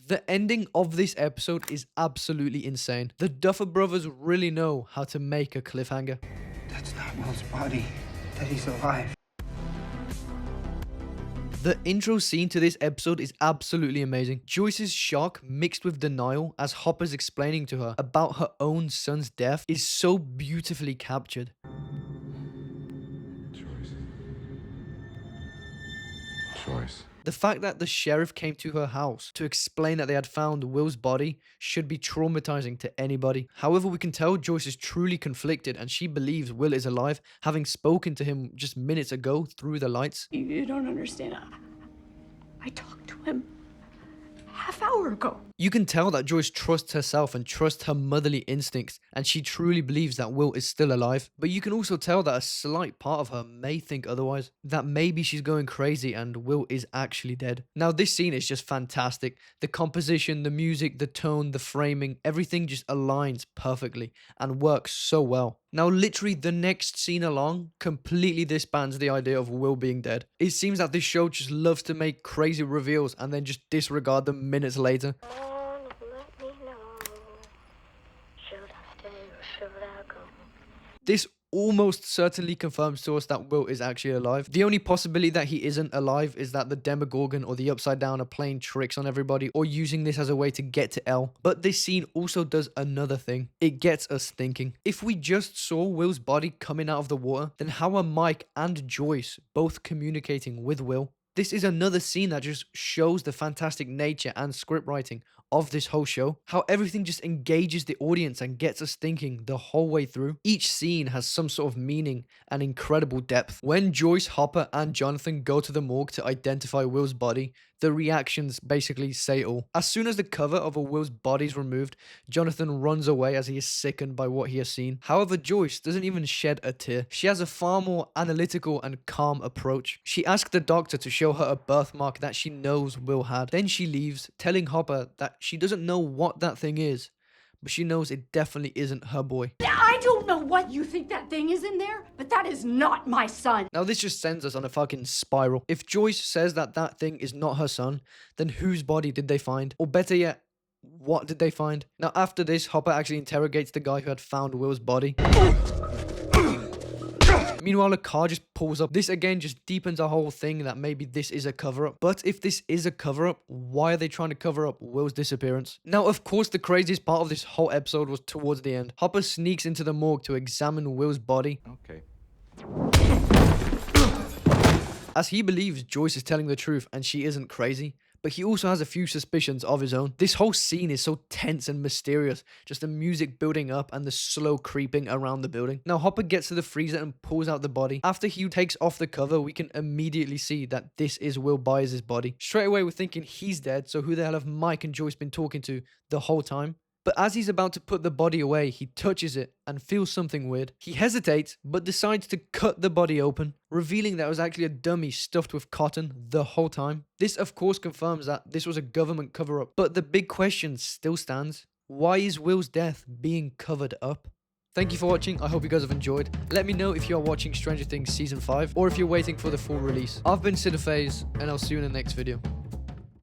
The ending of this episode is absolutely insane. The Duffer brothers really know how to make a cliffhanger. That's not Will's body. That he's alive. The intro scene to this episode is absolutely amazing. Joyce's shock mixed with denial as Hopper's explaining to her about her own son's death is so beautifully captured. Choice. The fact that the sheriff came to her house to explain that they had found Will's body should be traumatizing to anybody. However, we can tell Joyce is truly conflicted and she believes Will is alive, having spoken to him just minutes ago through the lights. You don't understand. I talked to him half-hour ago. You can tell that Joyce trusts herself and trusts her motherly instincts, and she truly believes that Will is still alive. But you can also tell that a slight part of her may think otherwise, that maybe she's going crazy and Will is actually dead. Now, this scene is just fantastic. The composition, the music, the tone, the framing, everything just aligns perfectly and works so well. Now, literally the next scene along completely disbands the idea of Will being dead. It seems that this show just loves to make crazy reveals and then just disregard them minutes later. This almost certainly confirms to us that Will is actually alive. The only possibility that he isn't alive is that the Demogorgon or the Upside Down are playing tricks on everybody or using this as a way to get to Elle. But this scene also does another thing. It gets us thinking. If we just saw Will's body coming out of the water, then how are Mike and Joyce both communicating with Will? This is another scene that just shows the fantastic nature and script writing of this whole show. How everything just engages the audience and gets us thinking the whole way through. Each scene has some sort of meaning and incredible depth. When Joyce, Hopper, and Jonathan go to the morgue to identify Will's body, the reactions basically say it all. As soon as the cover of Will's body is removed, Jonathan runs away as he is sickened by what he has seen. However, Joyce doesn't even shed a tear. She has a far more analytical and calm approach. She asks the doctor to show her a birthmark that she knows Will had. Then she leaves, telling Hopper that she doesn't know what that thing is, but she knows it definitely isn't her boy. I don't know what you think that thing is in there, but that is not my son. Now this just sends us on a fucking spiral. If Joyce says that that thing is not her son, then whose body did they find? Or better yet, what did they find? Now after this, Hopper actually interrogates the guy who had found Will's body. Meanwhile, a car just pulls up. This again just deepens our whole thing that maybe this is a cover-up. But if this is a cover-up, why are they trying to cover up Will's disappearance? Now, of course, the craziest part of this whole episode was towards the end. Hopper sneaks into the morgue to examine Will's body. Okay. As he believes Joyce is telling the truth and she isn't crazy. But he also has a few suspicions of his own. This whole scene is so tense and mysterious. Just the music building up and the slow creeping around the building. Now Hopper gets to the freezer and pulls out the body. After he takes off the cover, we can immediately see that this is Will Byers' body. Straight away we're thinking he's dead, so who the hell have Mike and Joyce been talking to the whole time? But as he's about to put the body away, he touches it and feels something weird. He hesitates, but decides to cut the body open, revealing that it was actually a dummy stuffed with cotton the whole time. This, of course, confirms that this was a government cover-up. But the big question still stands. Why is Will's death being covered up? Thank you for watching. I hope you guys have enjoyed. Let me know if you are watching Stranger Things Season 5 or if you're waiting for the full release. I've been Sid, and I'll see you in the next video.